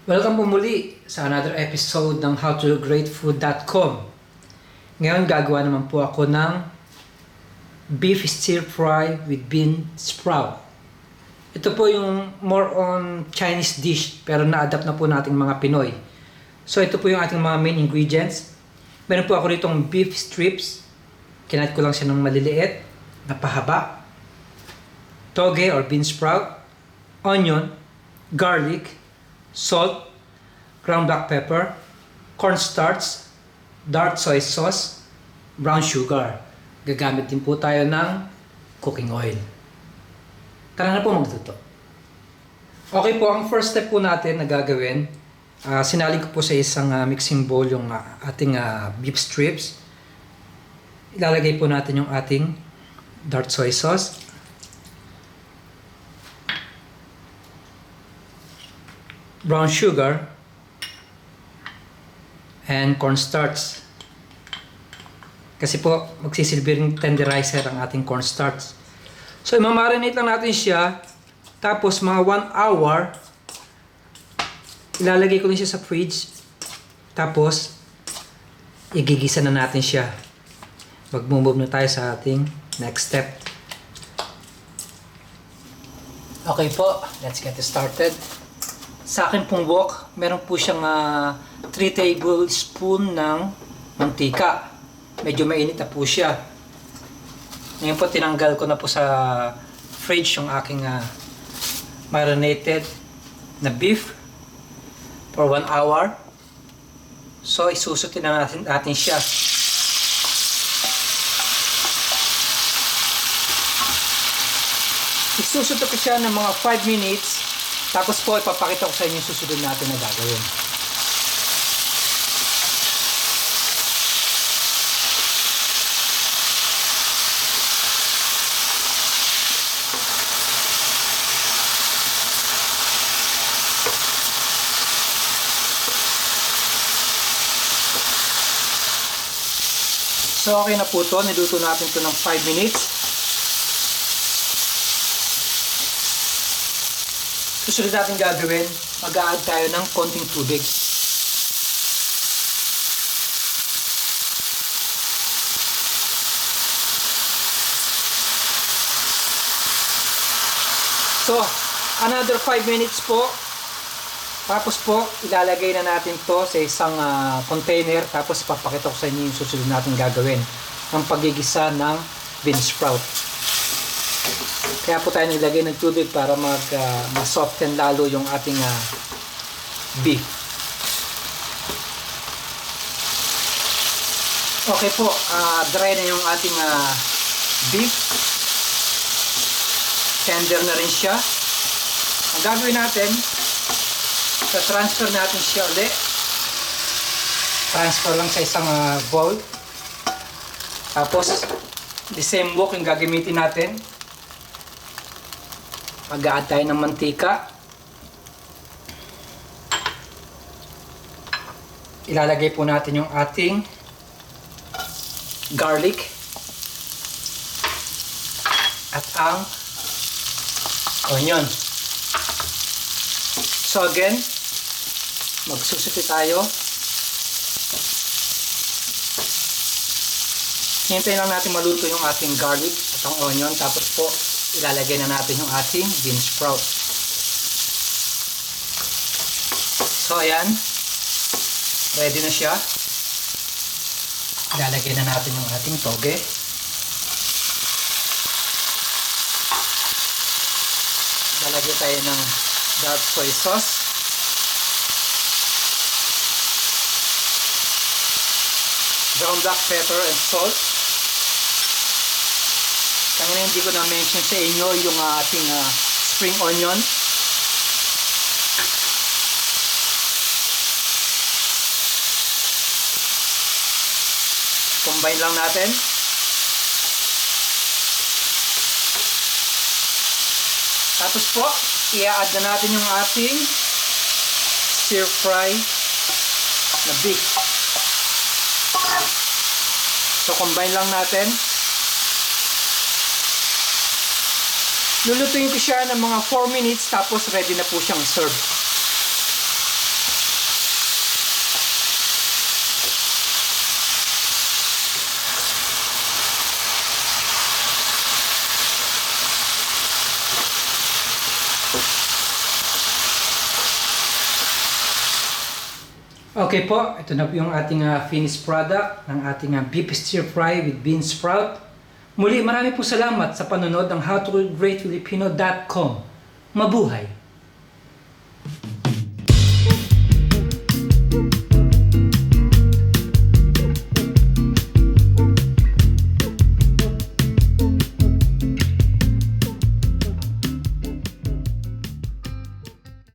Welcome po muli sa another episode ng howtogreatfood.com. Ngayon gagawa naman po ako ng beef stir fry with bean sprout. Ito po yung more on Chinese dish pero na-adapt na po nating mga Pinoy. So ito po yung ating mga main ingredients. Meron po ako ditong beef strips. Kinat ko lang siya ng maliliit na pahaba. Toge or bean sprout, onion, garlic, salt, ground black pepper, cornstarch, dark soy sauce, brown sugar. Gagamit din po tayo ng cooking oil. Tara na po magluto. Okay po, ang first step po natin na gagawin, sinalin ko po sa isang mixing bowl yung ating beef strips. Ilalagay po natin yung ating dark soy sauce. Brown sugar and cornstarch. Kasi po magsisilbing tenderizer ang ating cornstarch. So imamarinate lang natin siya. Tapos mga 1 hour ilalagay ko din siya sa fridge. Tapos igigisa na natin siya. Mag-move na tayo sa ating next step. Okay po, let's get started. Sa akin pong wok, meron po siyang 3 tablespoon ng mantika. Medyo mainit na po siya. Ngayon po tinanggal ko na po sa fridge yung aking marinated na beef for 1 hour. So isusutin na natin siya. Isusutin ko siya ng mga 5 minutes. Tapos po, ipapakita ko sa inyo yung susunod natin na gagawin. So, okay na po ito. Niluto natin ito ng 5 minutes. Susunod natin gagawin, mag-a-add tayo ng konting tubig. So, another 5 minutes po. Tapos po, ilalagay na natin to sa isang container. Tapos papakita ko sa inyo yung susunod natin gagawin ng pagigisa ng bean sprout. Kaya po tayo nilagay ng tubig para ma-soften lalo yung ating beef. Okay po, dry na yung ating beef. Tender na rin siya. Ang gagawin natin, transfer natin siya ulit. Transfer lang sa isang bowl. Tapos, the same wok yung gagamitin natin. Mag-a-add tayo ng mantika. Ilalagay po natin yung ating garlic at ang onion. So again, magsusuti tayo. Hintayin lang natin maluto yung ating garlic at ang onion. Tapos po, ilalagay na natin yung ating bean sprout. So ayan, ready na siya. Ilalagay na natin yung ating toge. Ilalagay tayo ng dark soy sauce. Ground black pepper and salt. Kanina hindi ko na-mention sa inyo yung ating spring onion. Combine lang natin. Tapos po, i-add na natin yung ating stir fry na beef. So combine lang natin. Lulutuin ko siya ng mga 4 minutes tapos ready na po siyang serve. Okay po, ito na po yung ating finished product ng ating beef stir fry with bean sprout. Muli, marami po salamat sa panonood ng howtogreatfilipino.com. Mabuhay!